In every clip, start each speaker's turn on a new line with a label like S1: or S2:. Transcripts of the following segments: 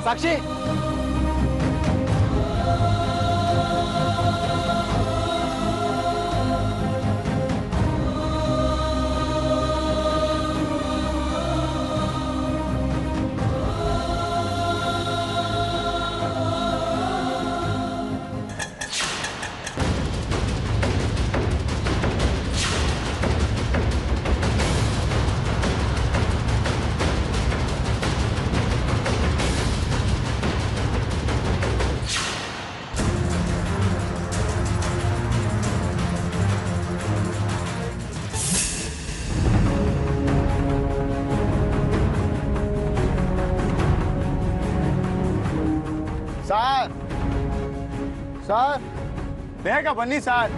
S1: ಸಾಕ್ಷಿ sir sir ಬೇಗ ಬನ್ನಿ sir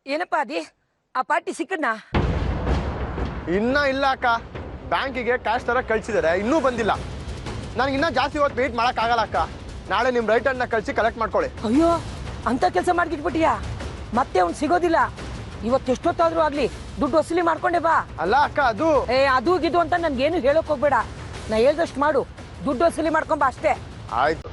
S2: ಏನಪ್ಪ ಅದಿ ಆ ಪಾರ್ಟಿ ಸಿಕ್ಕದ್ನಾ?
S1: ಇನ್ನ ಇಲ್ಲ ಅಕ್ಕ, ಬ್ಯಾಂಕಿಗೆ ಕ್ಯಾಶ್ ತರ ಕಳ್ಸಿದಾರೆ, ಇನ್ನೂ ಬಂದಿಲ್ಲ. ನನಗೆ ಇನ್ನೂ ಜಾಸ್ತಿ ಹೊತ್ತು ವೇಟ್ ಮಾಡೋಕ್ಕಾಗಲ್ಲ ಅಕ್ಕ. ನಾಳೆ ನಿಮ್ಮ ರೈಟ್ ಹ್ಯಾಂಡ್ನ ಕಳಿಸಿ ಕಲೆಕ್ಟ್ ಮಾಡ್ಕೊಳ್ಳಿ.
S2: ಅಯ್ಯೋ ಅಂತ ಕೆಲಸ ಮಾಡ್ಕಿಟ್ಬಿಟ್ಟಿಯಾ? ಮತ್ತೆ ಅವ್ನು ಸಿಗೋದಿಲ್ಲ. ಇವತ್ತು ಎಷ್ಟೊತ್ತಾದ್ರೂ ಆಗ್ಲಿ ದುಡ್ಡು ವಸೂಲಿ ಮಾಡ್ಕೊಂಡೆ ಬಾ.
S1: ಅಲ್ಲ ಅಕ್ಕ, ಅದು
S2: ಅದು ಗಿದು ಅಂತ ನನ್ಗೇನು ಹೇಳೋಕ್ ಹೋಗ್ಬೇಡ. ನಾ ಹೇಳ್ದಷ್ಟು ಮಾಡು, ದುಡ್ಡು ವಸೂಲಿ ಮಾಡ್ಕೊಂಬ ಅಷ್ಟೇ.
S1: ಆಯ್ತು.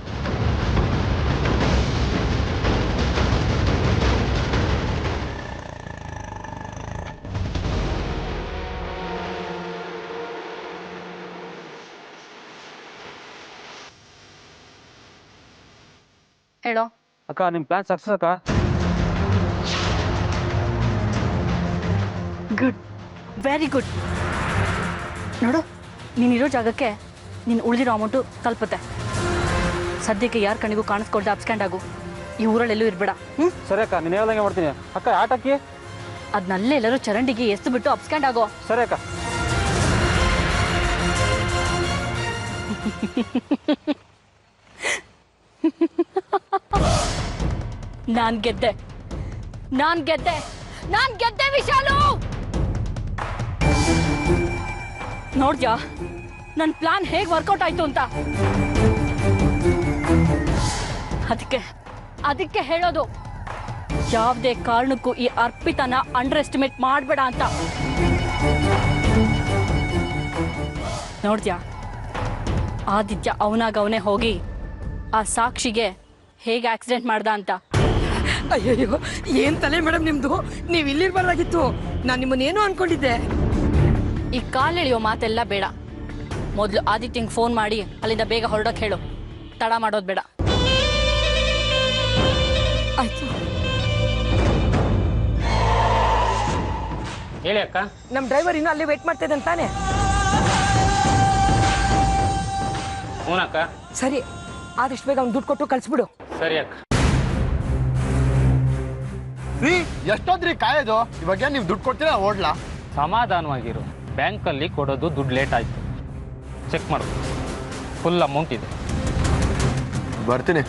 S3: ಹೇಳೋ
S4: ಅಕ್ಕ, ನಿಮ್ಮ ಪ್ಲಾನ್ ಸಕ್ಸಸ್ ಅಕ್ಕ.
S3: Good, very good. ನೋಡು, ನೀನಿರೋ ಜಾಗಕ್ಕೆ ನೀನು ಉಳಿದಿರೋ ಅಮೌಂಟು ತಲುಪುತ್ತೆ. ಸದ್ಯಕ್ಕೆ ಯಾರ ಕಣಿಗೂ ಕಾಣಿಸ್ಕೊಳ್ದೆ ಅಬ್ಸ್ಕ್ಯಾಂಡ್ ಆಗು. ಈ ಊರಲ್ಲೆಲ್ಲೂ ಇರಬೇಡ.
S4: ಸರಿ ಅಕ್ಕ, ನೀನು ಹೇಳ್ದಂಗೆ ಮಾಡ್ತೀನಿ. ಅಕ್ಕ, ಆಟಕ್ಕೆ
S3: ಅದನ್ನಲ್ಲೇ ಎಲ್ಲರೂ ಚರಂಡಿಗೆ ಎಸ್ದು ಬಿಟ್ಟು ಅಬ್ಸ್ಕ್ಯಾಂಡ್ ಆಗೋ.
S4: ಸರಿ ಅಕ್ಕ.
S3: ನಾನ್ ಗೆದ್ದೆ, ನಾನ್ ಗೆದ್ದೆ, ನಾನ್ ಗೆದ್ದೆ ವಿಶಾಲು. ನೋಡ್ದ್ಯಾ ನನ್ನ ಪ್ಲಾನ್ ಹೇಗೆ ವರ್ಕೌಟ್ ಆಯ್ತು ಅಂತ? ಅದಕ್ಕೆ ಹೇಳೋದು, ಯಾವುದೇ ಕಾರಣಕ್ಕೂ ಈ ಅರ್ಪಿತನ ಅಂಡರ್ ಎಸ್ಟಿಮೇಟ್ ಮಾಡಬೇಡ ಅಂತ. ನೋಡ್ದ್ಯಾ ಆದಿತ್ಯ ಅವನಾಗವನೇ ಹೋಗಿ ಆ ಸಾಕ್ಷಿಗೆ ಹೇಗೆ ಆಕ್ಸಿಡೆಂಟ್ ಮಾಡ್ದ ಅಂತ.
S2: ಅಯ್ಯಯ್ಯೋ, ಏನ್ ತಲೆ ಮೇಡಮ್ ನಿಮ್ದು? ನೀವ್ ಇಲ್ಲಿರ್ಬಾರ್ದಾಗಿತ್ತು. ನಾನು ನಿಮ್ಮನ್ನೇನು ಅನ್ಕೊಂಡಿದ್ದೆ.
S3: ಈ ಕಾಲೆಳೆಯೋ ಮಾತೆಲ್ಲ ಬೇಡ. ಮೊದಲು ಆದಿತ್ಯಂಗೆ ಫೋನ್ ಮಾಡಿ ಅಲ್ಲಿಂದ ಬೇಗ ಹೊರಡೋಕೆ ಹೇಳು. ತಡ ಮಾಡೋದು ಬೇಡ.
S2: ಆಯ್ತು.
S4: ಹೇಳಿ ಅಕ್ಕ.
S2: ನಮ್ ಡ್ರೈವರ್ ಇನ್ನೂ ಅಲ್ಲಿ ವೇಟ್ ಮಾಡ್ತಾ ಇದ್ದಾನೆ ತಾನೆ?
S4: ಹೂನಕ್ಕ.
S2: ಸರಿ, ಆದಷ್ಟು ಬೇಗ ಅವ್ನು ದುಡ್ಡು ಕೊಟ್ಟು ಕಳಿಸ್ಬಿಡು.
S4: ಸರಿ ಅಕ್ಕ.
S1: ರೀ, ಎಷ್ಟೊದ್ರಿ ಕಾಯೋದು? ಇವಾಗ ನೀವು ದುಡ್ಡು ಕೊಡ್ತೀರಾ, ಓಡ್ಲಾ?
S4: ಸಮಾಧಾನವಾಗಿರು. ಬ್ಯಾಂಕಲ್ಲಿ ಕೊಡೋದು ದುಡ್ಡು ಲೇಟ್ ಆಯಿತು. ಚೆಕ್ ಮಾಡು, ಫುಲ್ ಅಮೌಂಟ್ ಇದೆ.
S1: ಬರ್ತೀನಿ.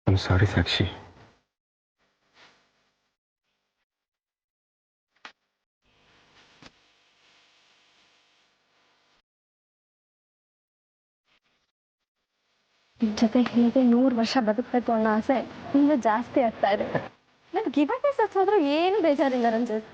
S5: I'm sorry, Sakshi. ಜೊತೆ ಹೀಗೆ 100 ವರ್ಷ ಬದುಕಬೇಕು ಅನ್ನೋ ಆಸೆ ಇನ್ನೂ ಜಾಸ್ತಿ ಆಗ್ತಾ ಇದೆ. ನನ್ಗೆ ಇವಾಗೇ ಸತ್ತೋದ್ರೂ ಏನು ಬೇಜಾರಿಲ್ಲ ರಂಜಿತ್.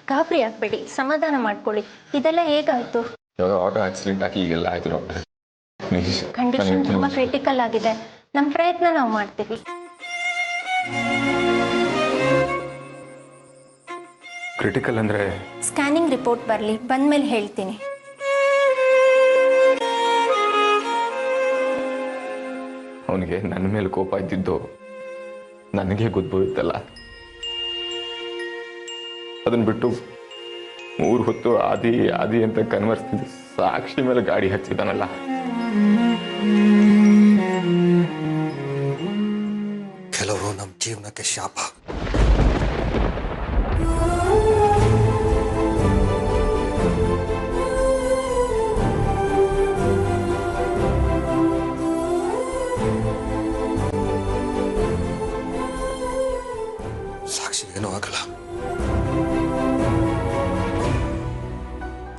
S5: ಗಾಬರಿ ಆಗ್ಬೇಡಿ, ಸಮಾಧಾನ ಮಾಡ್ಕೊಳ್ಳಿ. ಇದೆಲ್ಲ ಹೇಗಾಯ್ತು?
S6: ಇವಾಗ ಆಟೋ ಆಕ್ಸಿಡೆಂಟ್ ಆಗಿ ಈಗೆಲ್ಲ ಆಯ್ತು ಡಾಕ್ಟರ್.
S5: ಕಂಡೀಷನ್ ತುಂಬಾ ಕ್ರಿಟಿಕಲ್ ಆಗಿದೆ. ನಮ್ಮ ಪ್ರಯತ್ನ ನಾವು ಮಾಡ್ತೀವಿ.
S6: ಕ್ರಿಟಿಕಲ್ ಅಂದ್ರೆ
S5: ಸ್ಕ್ಯಾನಿಂಗ್ ರಿಪೋರ್ಟ್ ಬರಲಿ, ಬಂದ್ಮೇಲೆ ಹೇಳ್ತೀನಿ.
S6: ಅವನಿಗೆ ನನ್ನ ಮೇಲೆ ಕೋಪ ಇದ್ದಿದ್ದು ನನಗೆ ಗೊತ್ತೋಯ್ತಲ್ಲ. ಅದನ್ನ ಬಿಟ್ಟು 3 ಹೊತ್ತು ಆದಿ ಆದಿ ಅಂತ ಕನ್ವರ್ಸ್ತಿದ್ದು ಸಾಕ್ಷಿ ಮೇಲೆ ಗಾಡಿ ಹಚ್ಚಿದಾನಲ್ಲ.
S7: ಕೆಲವು ನಮ್ಮ ಜೀವನಕ್ಕೆ ಶಾಪ. ಸಾಕ್ಷಿ ಏನೂ ಆಗಲ್ಲ,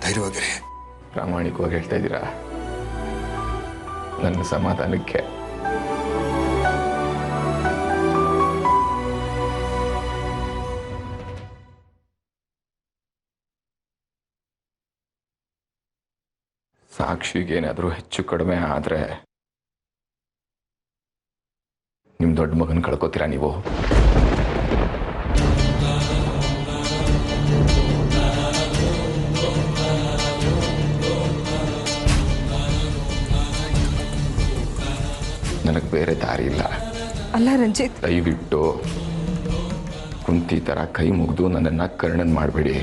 S7: ಧೈರ್ಯವಾಗಿರಿ.
S6: ಪ್ರಾಮಾಣಿಕವಾಗಿ ಹೇಳ್ತಾ ಇದ್ದೀರಾ? ನನ್ನ ಸಮಾಧಾನಕ್ಕೆ ಸಾಕ್ಷಿಗೇನಾದರೂ ಹೆಚ್ಚು ಕಡಿಮೆ ಆದರೆ ನಿಮ್ಮ ದೊಡ್ಡ ಮಗನ ಕಳ್ಕೊತೀರಾ ನೀವು? ನನಗೆ ಬೇರೆ ದಾರಿ ಇಲ್ಲ.
S2: ಅಲ್ಲ ರಂಜಿತ್,
S6: ದಯವಿಟ್ಟು ಕುಂತಿ ಥರ ಕೈ ಮುಗಿದು ನನ್ನನ್ನು ಕರ್ಣನ್ ಮಾಡಬೇಡಿ.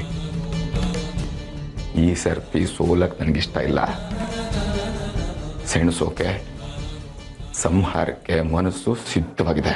S6: ಈ ಸರ್ತಿ ಸೋಲಕ್ಕೆ ನನಗಿಷ್ಟ ಇಲ್ಲ. ಸೆಣಸೋಕೆ, ಸಂಹಾರಕ್ಕೆ ಮನಸ್ಸು ಸಿದ್ಧವಾಗಿದೆ.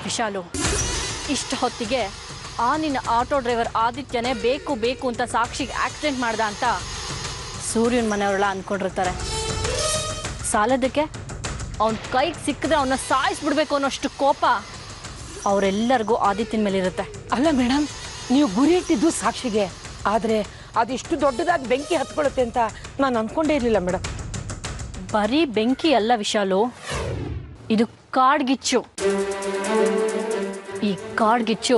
S3: ವಿಶಾಲು, ಇಷ್ಟು ಹೊತ್ತಿಗೆ ಆ ನಿನ್ನ ಆಟೋ ಡ್ರೈವರ್ ಆದಿತ್ಯನೇ ಬೇಕು ಬೇಕು ಅಂತ ಸಾಕ್ಷಿಗೆ ಆಕ್ಸಿಡೆಂಟ್ ಮಾಡ್ದ ಅಂತ ಸೂರ್ಯನ ಮನೆಯವರೆಲ್ಲ ಅಂದ್ಕೊಂಡಿರ್ತಾರೆ. ಸಾಲದಕ್ಕೆ ಅವನ ಕೈಗೆ ಸಿಕ್ಕಿದ್ರೆ ಅವನ್ನ ಸಾಯಿಸ್ಬಿಡ್ಬೇಕು ಅನ್ನೋಷ್ಟು ಕೋಪ ಅವರೆಲ್ಲರಿಗೂ ಆದಿತ್ಯನ ಮೇಲಿರುತ್ತೆ.
S2: ಅಲ್ಲ ಮೇಡಮ್, ನೀವು ಗುರಿ ಇಟ್ಟಿದ್ದು ಸಾಕ್ಷಿಗೆ, ಆದರೆ ಅದಿಷ್ಟು ದೊಡ್ಡದಾಗಿ ಬೆಂಕಿ ಹತ್ಕೊಳ್ಳುತ್ತೆ ಅಂತ ನಾನು ಅಂದ್ಕೊಂಡೇ ಇರಲಿಲ್ಲ ಮೇಡಮ್.
S3: ಬರೀ ಬೆಂಕಿ ಅಲ್ಲ ವಿಶಾಲು, ಇದು ಕಾಡ್ಗಿಚ್ಚು. ಈ ಕಾಡ್ಗಿಚ್ಚು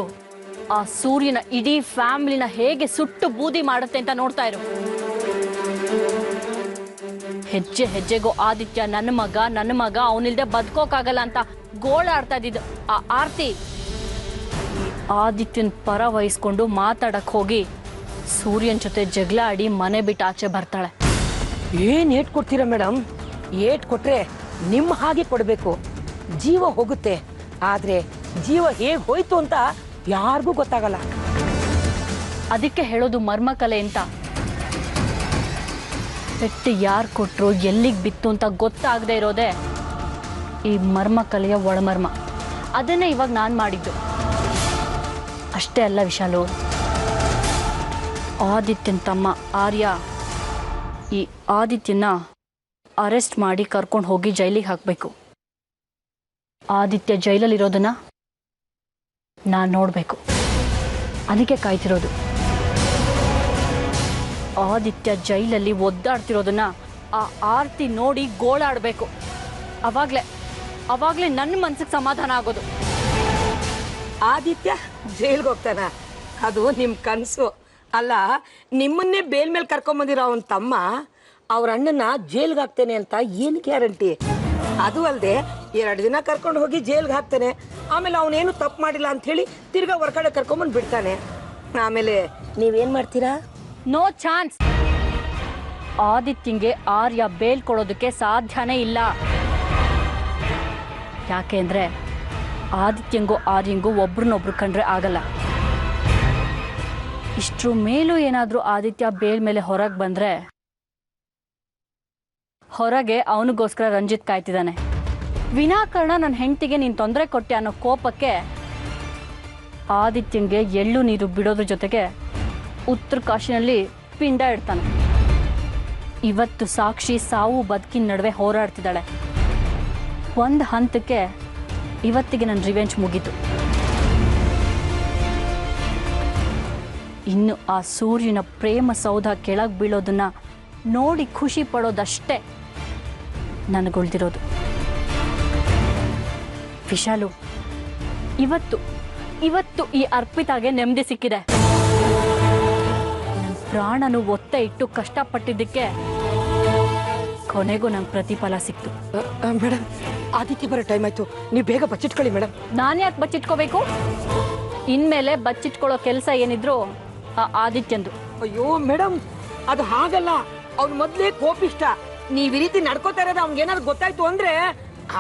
S3: ಆ ಸೂರ್ಯನ ಇಡೀ ಫ್ಯಾಮಿಲಿನ ಹೇಗೆ ಸುಟ್ಟು ಬೂದಿ ಮಾಡುತ್ತೆ ಅಂತ ನೋಡ್ತಾ ಇರು. ಹೆಜ್ಜೆ ಹೆಜ್ಜೆಗೂ ಆದಿತ್ಯ ನನ್ನ ಮಗ ಅವನಿಲ್ದೆ ಬದುಕೋಕ್ಕಾಗಲ್ಲ ಅಂತ ಗೋಳಾಡ್ತಾ ಇದ್ದಿದ್ದು ಆ ಆರ್ತಿ ಆದಿತ್ಯನ ಪರ ವಹಿಸ್ಕೊಂಡು ಮಾತಾಡಕ್ ಹೋಗಿ ಸೂರ್ಯನ ಜೊತೆ ಜಗಳ ಆಡಿ ಮನೆ ಬಿಟ್ಟು ಆಚೆ ಬರ್ತಾಳೆ.
S2: ಏನು ಏಟ್ ಕೊಡ್ತೀರಾ ಮೇಡಮ್? ಏಟ್ ಕೊಟ್ರೆ ನಿಮ್ಮ ಹಾಗೆ ಕೊಡಬೇಕು. ಜೀವ ಹೋಗುತ್ತೆ, ಆದರೆ ಜೀವ ಹೇಗೆ ಹೋಯ್ತು ಅಂತ ಯಾರಿಗೂ ಗೊತ್ತಾಗಲ್ಲ.
S3: ಅದಕ್ಕೆ ಹೇಳೋದು ಮರ್ಮಕಲೆ ಅಂತ. ಪೆಟ್ಟು ಯಾರು ಕೊಟ್ಟರು, ಎಲ್ಲಿಗೆ ಬಿತ್ತು ಅಂತ ಗೊತ್ತಾಗದೆ ಇರೋದೇ ಈ ಮರ್ಮಕಲೆಯ ಒಳಮರ್ಮ. ಅದನ್ನೇ ಇವಾಗ ನಾನು ಮಾಡಿದ್ದು. ಅಷ್ಟೇ ಅಲ್ಲ ವಿಶಾಲು, ಆದಿತ್ಯನ ತಮ್ಮ ಆರ್ಯ ಈ ಆದಿತ್ಯನ ಅರೆಸ್ಟ್ ಮಾಡಿ ಕರ್ಕೊಂಡು ಹೋಗಿ ಜೈಲಿಗೆ ಹಾಕಬೇಕು. ಆದಿತ್ಯ ಜೈಲಲ್ಲಿರೋದನ್ನ ನಾನು ನೋಡಬೇಕು. ಅದಕ್ಕೆ ಕಾಯ್ತಿರೋದು. ಆದಿತ್ಯ ಜೈಲಲ್ಲಿ ಒದ್ದಾಡ್ತಿರೋದನ್ನ ಆ ಆರ್ತಿ ನೋಡಿ ಗೋಳಾಡಬೇಕು. ಅವಾಗ್ಲೇ ನನ್ನ ಮನ್ಸಿಗೆ ಸಮಾಧಾನ ಆಗೋದು.
S2: ಆದಿತ್ಯ ಜೈಲ್ಗೆ ಹೋಗ್ತಾನ? ಅದು ನಿಮ್ಮ ಕನಸು ಅಲ್ಲ. ನಿಮ್ಮನ್ನೇ ಬೇಲ್ ಮೇಲೆ ಕರ್ಕೊಂಬಂದಿರೋ ಅವನ ತಮ್ಮ ಅವ್ರ ಅಣ್ಣನ ಜೈಲ್ಗೆ ಹಾಕ್ತೇನೆ ಅಂತ ಏನು ಗ್ಯಾರಂಟಿ? ಅದು ಅಲ್ಲದೆ 2 ದಿನ ಕರ್ಕೊಂಡು ಹೋಗಿ ಜೈಲ್ಗೆ ಹಾಕ್ತಾನೆ, ಆಮೇಲೆ ಅವನೇನು ತಪ್ಪು ಮಾಡಿಲ್ಲ ಅಂತ ಹೇಳಿ ತಿರ್ಗಾ ಹೊರಗಡೆ ಕರ್ಕೊಂಬಂದು ಬಿಡ್ತಾನೆ. ಆಮೇಲೆ ನೀವೇನ್ ಮಾಡ್ತೀರಾ?
S3: No chance. ಆದಿತ್ಯಂಗೆ ಆರ್ಯ ಬೇಲ್ ಕೊಡೋದಕ್ಕೆ ಸಾಧ್ಯನೇ ಇಲ್ಲ. ಯಾಕೆ ಅಂದ್ರೆ ಆದಿತ್ಯಂಗೂ ಆರ್ಯಂಗೂ ಒಬ್ರನ್ನೊಬ್ರು ಕಂಡ್ರೆ ಆಗಲ್ಲ. ಇಷ್ಟ್ರ ಮೇಲೂ ಏನಾದ್ರೂ ಆದಿತ್ಯ ಬೇಲ್ ಮೇಲೆ ಹೊರಗೆ ಬಂದ್ರೆ ಹೊರಗೆ ಅವನಿಗೋಸ್ಕರ ರಂಜಿತ್ ಕಾಯ್ತಿದ್ದಾನೆ. ವಿನಾಕಾರಣ ನನ್ನ ಹೆಂಡತಿಗೆ ನೀನು ತೊಂದರೆ ಕೊಟ್ಟೆ ಅನ್ನೋ ಕೋಪಕ್ಕೆ ಆದಿತ್ಯಂಗೆ ಎಳ್ಳು ನೀರು ಬಿಡೋದ್ರ ಜೊತೆಗೆ ಉತ್ತರ ಕಾಶಿನಲ್ಲಿ ಪಿಂಡ ಇಡ್ತಾನೆ. ಇವತ್ತು ಸಾಕ್ಷಿ ಸಾವು ಬದುಕಿನ ನಡುವೆ ಹೋರಾಡ್ತಿದ್ದಾಳೆ. ಒಂದು ಹಂತಕ್ಕೆ ಇವತ್ತಿಗೆ ನನ್ನ ರಿವೆಂಜ್ ಮುಗೀತು. ಇನ್ನು ಆ ಸೂರ್ಯನ ಪ್ರೇಮ ಸೌಧ ಕೆಳಗೆ ಬೀಳೋದನ್ನ ನೋಡಿ ಖುಷಿ ಪಡೋದಷ್ಟೇ ನನಗುಳ್ದಿರೋದು. ವಿಶಾಲು, ಇವತ್ತು ಈ ಅರ್ಪಿತಾಗೆ ನೆಮ್ಮದಿ ಸಿಕ್ಕಿದೆ. ನನ್ನ ಪ್ರಾಣನು ಒತ್ತೆ ಇಟ್ಟು ಕಷ್ಟಪಟ್ಟಿದ್ದಕ್ಕೆ ಕೊನೆಗೂ ನಂಗೆ ಪ್ರತಿಫಲ ಸಿಕ್ತು.
S2: ಮೇಡಮ್, ಆದಿತ್ಯ ಬರೋ ಟೈಮ್ ಆಯ್ತು, ನೀವು ಬೇಗ ಬಚ್ಚಿಟ್ಕೊಳ್ಳಿ ಮೇಡಮ್.
S3: ನಾನು ಯಾಕೆ ಬಚ್ಚಿಟ್ಕೋಬೇಕು? ಇನ್ಮೇಲೆ ಬಚ್ಚಿಟ್ಕೊಳ್ಳೋ ಕೆಲಸ ಏನಿದ್ರು ಆ ಆದಿತ್ಯಂದು.
S2: ಅಯ್ಯೋ ಮೇಡಮ್, ಅದು ಹಾಗಲ್ಲ. ಅವ್ನು ಮೊದ್ಲೇ ಕೋಪಿಷ್ಟ. ನೀವ್ ಈ ರೀತಿ ನಡ್ಕೋತಾ ಇರೋದು ಅವ್ನಿಗೇನಾದ್ರು ಗೊತ್ತಾಯ್ತು ಅಂದ್ರೆ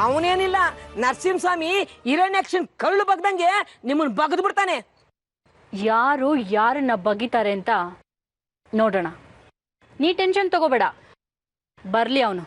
S2: ಅವನೇನಿಲ್ಲ, ನರಸಿಂಹಸ್ವಾಮಿ ಹಿರಣ್ಯಾಕ್ಷನ್ ಕಳ್ಳು ಬಗ್ದಂಗೆ ನಿಮ್ಮನ್ನ ಬಗ್ದು ಬಿಡ್ತಾನೆ.
S3: ಯಾರು ಯಾರನ್ನ ಬಗಿತಾರೆ ಅಂತ ನೋಡೋಣ. ನೀ ಟೆನ್ಷನ್ ತಗೋಬೇಡ, ಬರ್ಲಿ ಅವನು.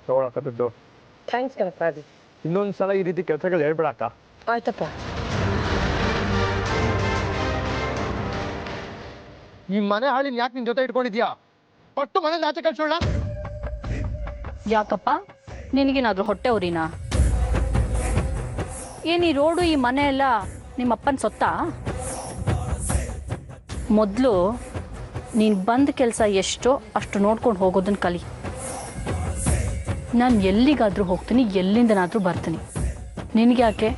S1: ತಗೊಳಕ್ಕ ದುಡ್ಡು.
S2: ಥ್ಯಾಂಕ್ಸ್ ಕಣಪ್ಪ. ಅದು
S1: ಇನ್ನೊಂದ್ಸಲ ಈ ರೀತಿ ಕೆಲಸಗಳು ಹೇಳ್ಬೇಡಕ್ಕ.
S2: ಆಯ್ತಪ್ಪ.
S1: ಈ ಮನೆ ಹಾಳಿನ ಯಾಕೆ ನಿನ್ ಜೊತೆ ಇಟ್ಕೊಂಡಿದ್ಯಾ? ಪಟ್ಟು ಮನೆ ಆಚೆ ಕಳ್ಸೋಣ.
S3: ಯಾಕಪ್ಪ, ನಿನಗೇನಾದ್ರೂ ಹೊಟ್ಟೆ ಉರಿನಾ? ಈ ರೋಡು ಈ ಮನೆ ಎಲ್ಲ ನಿಮ್ಮಪ್ಪನ ಸೊತ್ತಾ? ಮೊದಲು ನೀನು ಬಂದ ಕೆಲಸ ಎಷ್ಟೋ ಅಷ್ಟು ನೋಡ್ಕೊಂಡು ಹೋಗೋದನ್ನ ಕಲಿ. ನಾನು ಎಲ್ಲಿಗಾದ್ರೂ ಹೋಗ್ತೀನಿ, ಎಲ್ಲಿಂದನಾದ್ರೂ ಬರ್ತೀನಿ. ನಿನಗೆ ಯಾಕೆ?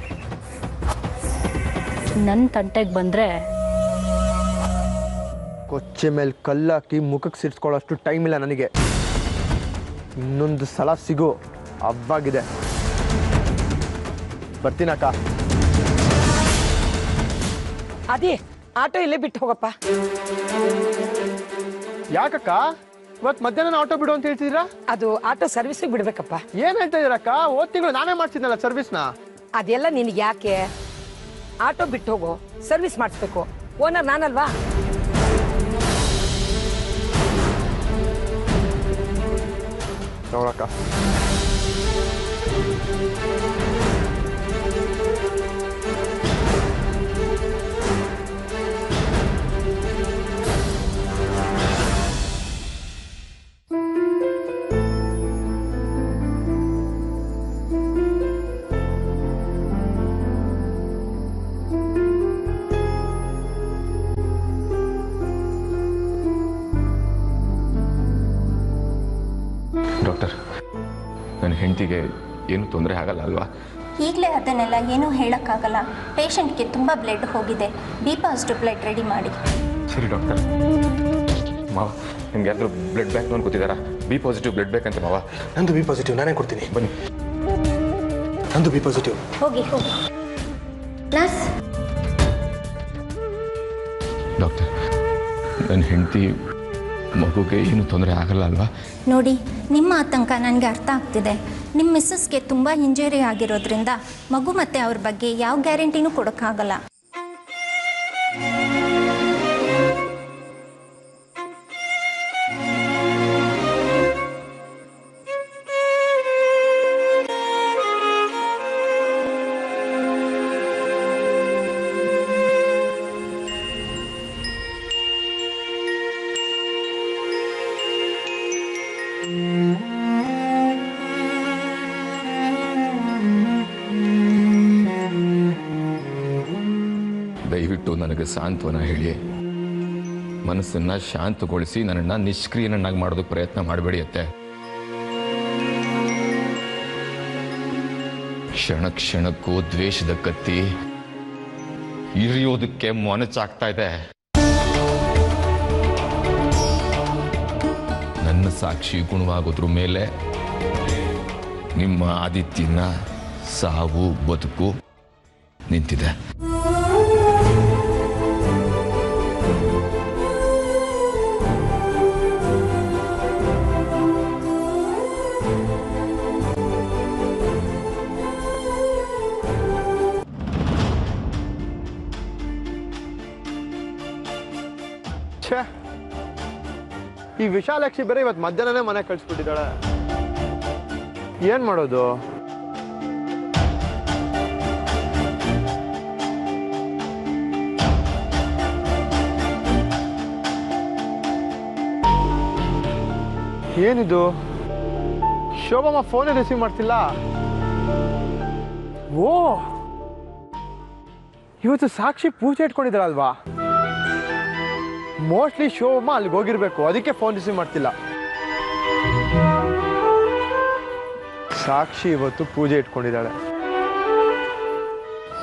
S3: ನನ್ನ ತಂಟೆಗೆ ಬಂದರೆ
S1: ಕೊಚ್ಚೆ ಮೇಲೆ ಕಲ್ಲಾಕಿ ಮುಖಕ್ಕೆ ಸಿಡ್ಸ್ಕೊಳ್ಳೋಷ್ಟು ಟೈಮ್ ಇಲ್ಲ ನನಗೆ. ಇನ್ನೊಂದು ಸಲ ಸಿಗು, ಹಬ್ಬಾಗಿದೆ. ಬರ್ತೀನಕ್ಕ.
S2: ಅದೇ ಆಟೋ ಇಲ್ಲೇ ಬಿಟ್ಟು ಹೋಗಪ್ಪ.
S1: ಯಾಕಕ್ಕ ಇವತ್ತು ಮಧ್ಯಾಹ್ನ ಆಟೋ ಬಿಡು ಅಂತ ಹೇಳ್ತಿದ್ದೀರಾ?
S2: ಅದು ಆಟೋ ಸರ್ವಿಸಿಗೆ ಬಿಡ್ಬೇಕಪ್ಪ.
S1: ಏನ್ ಹೇಳ್ತಾ ಇದೀರಕ್ಕ? ಹೋದ್ ತಿಂಗಳು ನಾನೇ ಮಾಡ್ತಿದ್ನಲ್ಲ ಸರ್ವಿಸ್ನ.
S2: ಅದೆಲ್ಲ ನಿನಗೆ ಯಾಕೆ? ಆಟೋ ಬಿಟ್ಟು ಹೋಗು, ಸರ್ವಿಸ್ ಮಾಡಿಸ್ಬೇಕು. ಓನರ್ ನಾನಲ್ವಾ?
S1: ನೋಡಕ್ಕ.
S6: ಡಾಕ್ಟರ್, ನನ್ನ ಹೆಂಡತಿಗೆ ಏನು ತೊಂದರೆ ಆಗಲ್ಲ ಅಲ್ವಾ?
S8: ಈಗಲೇ ಅದನ್ನೆಲ್ಲ ಏನೂ ಹೇಳೋಕ್ಕಾಗಲ್ಲ. ಪೇಷಂಟ್ಗೆ ತುಂಬ ಬ್ಲಡ್ ಹೋಗಿದೆ. ಬಿ ಪಾಸಿಟಿವ್ ಬ್ಲಡ್ ರೆಡಿ ಮಾಡಿ.
S6: ಸರಿ ಡಾಕ್ಟರ್. ಮಾವ, ನಿಮ್ಗೆ ಯಾರಾದರೂ ಬ್ಲಡ್ ಬ್ಯಾಂಕ್ ಲೋನ್ ಕೂತಿದ್ದಾರಾ? ಬಿ ಪಾಸಿಟಿವ್ ಬ್ಲಡ್ ಬೇಕಂತೆ ಮಾವ.
S7: ನಂದು ಬಿ ಪಾಸಿಟಿವ್, ನಾನೇ ಕೊಡ್ತೀನಿ.
S6: ಬನ್ನಿ.
S7: ನಂದು ಬಿ ಪಾಸಿಟಿವ್.
S8: ಹೋಗಿ ಹೋಗಿ. ಪ್ಲಸ್
S6: ಡಾಕ್ಟರ್, ನನ್ನ ಹೆಂಡತಿ ಮಗುಗೆ ಏನು ತೊಂದರೆ ಆಗಲ್ಲ ಅಲ್ವಾ?
S8: ನೋಡಿ, ನಿಮ್ಮ ಆತಂಕ ನನಗೆ ಅರ್ಥ ಆಗ್ತಿದೆ. ನಿಮ್ಮ ಮಿಸ್ಸಸ್ಗೆ ತುಂಬ ಇಂಜರಿ ಆಗಿರೋದ್ರಿಂದ ಮಗು ಮತ್ತು ಅವ್ರ ಬಗ್ಗೆ ಯಾವ ಗ್ಯಾರಂಟಿನೂ ಕೊಡೋಕ್ಕಾಗಲ್ಲ.
S6: ದಯವಿಟ್ಟು ನನಗೆ ಸಾಂತ್ವನ ಹೇಳಿ, ಮನಸ್ಸನ್ನ ಶಾಂತಗೊಳಿಸಿ ನನ್ನನ್ನು ನಿಷ್ಕ್ರಿಯನನ್ನಾಗಿ ಮಾಡೋದಕ್ಕೆ ಪ್ರಯತ್ನ ಮಾಡಬೇಡಿ ಅತ್ತೆ. ಕ್ಷಣ ಕ್ಷಣಕ್ಕೂ ದ್ವೇಷದ ಕತ್ತಿ ಇರಿಯೋದಕ್ಕೆ ಮೊನಚಾಗ್ತಾ ಇದೆ. ನನ್ನ ಸಾಕ್ಷಿ ಗುಣವಾಗೋದ್ರ ಮೇಲೆ ನಿಮ್ಮ ಆದಿತ್ಯನ ಸಾವು ಬದುಕು ನಿಂತಿದೆ.
S1: ಈ ವಿಶಾಲಾಕ್ಷಿ ಬೇರೆ ಇವತ್ತು ಮಧ್ಯಾಹ್ನನೇ ಮನೆ ಕಳಿಸ್ಬಿಟ್ಟಿದ್ದಾಳೆ. ಏನ್ ಮಾಡೋದು? ಏನಿದು? ಶೋಭಮ್ಮ ಫೋನೇ ರಿಸೀವ್ ಮಾಡ್ತಿಲ್ಲ. ಓ, ಇವತ್ತು ಸಾಕ್ಷಿ ಪೂಜೆ ಇಟ್ಕೊಂಡಿದ್ದಾಳಲ್ವಾ? ಮೋಸ್ಟ್ಲಿ ಶೋಭಮ್ಮ ಅಲ್ಲಿಗೆ ಹೋಗಿರ್ಬೇಕು, ಅದಕ್ಕೆ ಫೋನ್ ರಿಸೀವ್ ಮಾಡ್ತಿಲ್ಲ. ಸಾಕ್ಷಿ ಇವತ್ತು ಪೂಜೆ ಇಟ್ಕೊಂಡಿದ್ದಾಳೆ.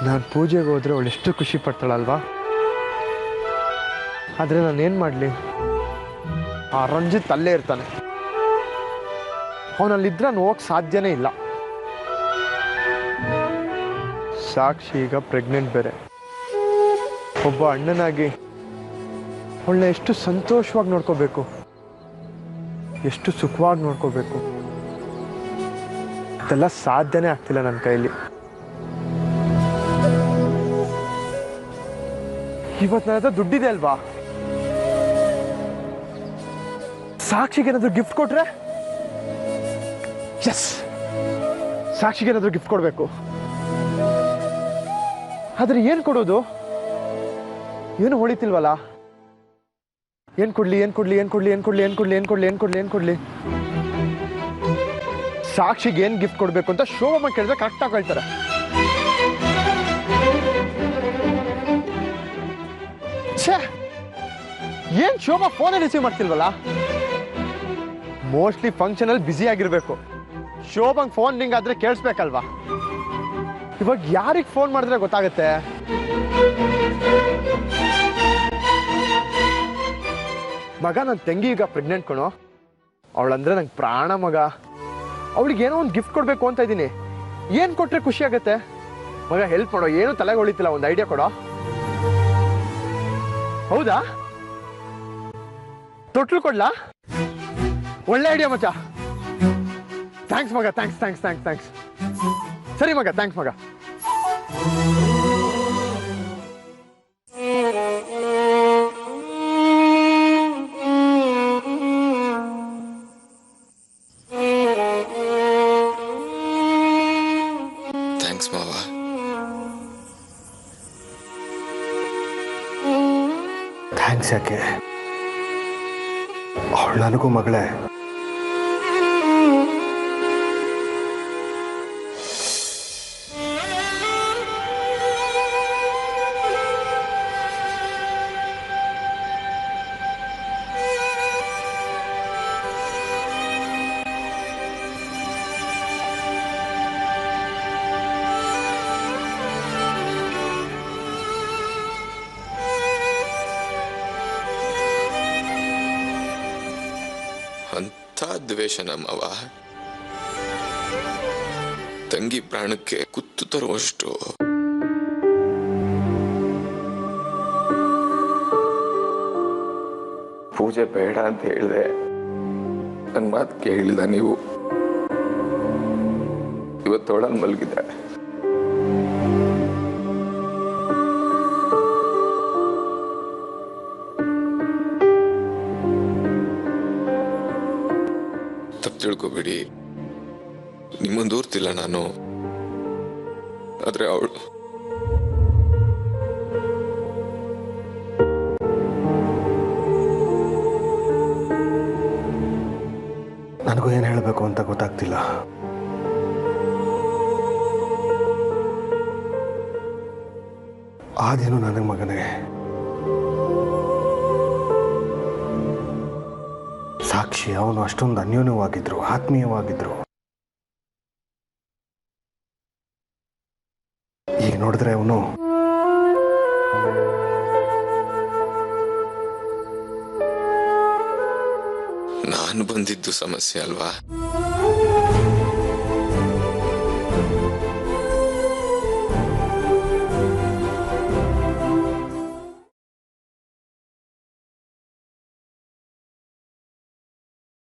S1: ನಾನು ಪೂಜೆಗೆ ಹೋದ್ರೆ ಅವಳು ಎಷ್ಟು ಖುಷಿ ಪಡ್ತಾಳಲ್ವಾ? ಆದ್ರೆ ನಾನೇನ್ ಮಾಡ್ಲಿ? ಆ ರಂಜಿತ್ ಅಲ್ಲೇ ಇರ್ತಾನೆ. ಅವನಲ್ಲಿದ್ರೆ ನಾನು ಹೋಗಕ್ ಸಾಧ್ಯನೇ ಇಲ್ಲ. ಸಾಕ್ಷಿ ಈಗ ಪ್ರೆಗ್ನೆಂಟ್ ಬೇರೆ. ಒಬ್ಬ ಅಣ್ಣನಾಗಿ ಅವಳನ್ನ ಎಷ್ಟು ಸಂತೋಷವಾಗಿ ನೋಡ್ಕೋಬೇಕು, ಎಷ್ಟು ಸುಖವಾಗಿ ನೋಡ್ಕೋಬೇಕು, ಅದೆಲ್ಲ ಸಾಧ್ಯನೇ ಆಗ್ತಿಲ್ಲ ನನ್ನ ಕೈಲಿ. ಇವತ್ತು ನನ್ನ ಹತ್ರ ದುಡ್ಡಿದೆ ಅಲ್ವಾ? ಸಾಕ್ಷಿಗೆ ಏನಾದ್ರು ಗಿಫ್ಟ್ ಕೊಟ್ರೆ, ಎಸ್, ಸಾಕ್ಷಿಗೆ ಏನಾದ್ರು ಗಿಫ್ಟ್ ಕೊಡ್ಬೇಕು. ಆದ್ರೆ ಏನ್ ಕೊಡೋದು? ಏನು ಹೊಳಿತಿಲ್ವಲ್ಲ. ಏನ್ ಕೊಡ್ಲಿ, ಏನ್ ಕೊಡ್ಲಿ, ಏನ್ ಕೊಡ್ಲಿ, ಏನ್ ಕೊಡ್ಲಿ, ಏನ್ ಕೊಡ್ಲಿ, ಏನ್ ಕೊಡ್ಲಿ, ಏನ್ ಕೊಡ್ಲಿ, ಏನ್ ಕೊಡ್ಲಿ? ಸಾಕ್ಷಿಗೆ ಏನ್ ಗಿಫ್ಟ್ ಕೊಡ್ಬೇಕು ಅಂತ ಶೋಭಮ್ಮ ಕೇಳಿದ್ರೆ ಕರೆಕ್ಟ್ ಆಗಿ ಹೇಳ್ತಾರೆ. ಏನ್ ಶೋಭಾ ಫೋನೇ ರಿಸೀವ್ ಮಾಡ್ತಿಲ್ವಲ್ಲ? ಮೋಸ್ಟ್ಲಿ ಫಂಕ್ಷನ್ ಅಲ್ಲಿ ಬ್ಯುಸಿ ಆಗಿರ್ಬೇಕು. ಶೋಭಂಗ್ ಫೋನ್ ರಿಂಗ್ ಆದ್ರೆ ಕೇಳಿಸ್ಬೇಕಲ್ವಾ? ಇವಾಗ ಯಾರಿಗೆ ಫೋನ್ ಮಾಡಿದ್ರೆ ಗೊತ್ತಾಗತ್ತೆ? ಮಗ, ನನ್ನ ತಂಗಿ ಈಗ ಪ್ರೆಗ್ನೆಂಟ್ ಕಣೋ. ಅವಳಂದ್ರೆ ನಂಗೆ ಪ್ರಾಣ ಮಗ. ಅವಳಿಗೆ ಏನೋ ಒಂದು ಗಿಫ್ಟ್ ಕೊಡ್ಬೇಕು ಅಂತ ಇದ್ದೀನಿ. ಏನ್ ಕೊಟ್ರೆ ಖುಷಿ ಆಗತ್ತೆ? ಮಗ ಹೆಲ್ಪ್ ಮಾಡೋ, ಏನು ತಲೆಗೆ ಹೊಳಿತಿಲ್ಲ, ಒಂದು ಐಡಿಯಾ ಕೊಡೋ. ಹೌದಾ? ತೊಟ್ಲು ಕೊಡ್ಲಾ? ಒಳ್ಳೆ ಐಡಿಯಾ ಮಚ್ಚ. ಥ್ಯಾಂಕ್ಸ್ ಮಗ, ಥ್ಯಾಂಕ್ಸ್ ಥ್ಯಾಂಕ್ಸ್ ಥ್ಯಾಂಕ್ಸ್ ಥ್ಯಾಂಕ್ಸ್. ಸರಿ ಮಗ, ಥ್ಯಾಂಕ್ಸ್ ಮಗ.
S6: ಥ್ಯಾಂಕ್ಸ್ ಮಾವ.
S7: ಥ್ಯಾಂಕ್ಸ್ ಯಾಕೆ? ಅವಳು ನನಗೂ ಮಗಳೇ.
S6: ಅಂಥ ದ್ವೇಷ ನಮ್ಮವ ತಂಗಿ ಪ್ರಾಣಕ್ಕೆ ಕುತ್ತು ತರುವಷ್ಟು. ಪೂಜೆ ಬೇಡ ಅಂತ ಹೇಳಿದೆ, ನನ್ನ ಮಾತು ಕೇಳಿಲ್ಲ ನೀವು. ಇವತ್ತೊಳಲ್ ಮಲಗಿದೆ. ತಪ್ಪು ತಿಳ್ಕೊಬೇಡಿ, ನಿಮ್ಮನ್ನು ದೂರ್ತಿಲ್ಲ ನಾನು. ಆದ್ರೆ ಅವಳು
S7: ನನಗೂ ಏನು ಹೇಳಬೇಕು ಅಂತ ಗೊತ್ತಾಗ್ತಿಲ್ಲ. ಆದೇನು ನನಗೆ ಮಗನೇ. ಸಾಕ್ಷಿ ಅವನು ಅಷ್ಟೊಂದು ಅನ್ಯೋನ್ಯವಾಗಿದ್ರು, ಆತ್ಮೀಯವಾಗಿದ್ರು. ಈಗ ನೋಡಿದ್ರೆ ಅವನು
S6: ನಾನು ಬಂದಿದ್ದು ಸಮಸ್ಯೆ ಅಲ್ವಾ?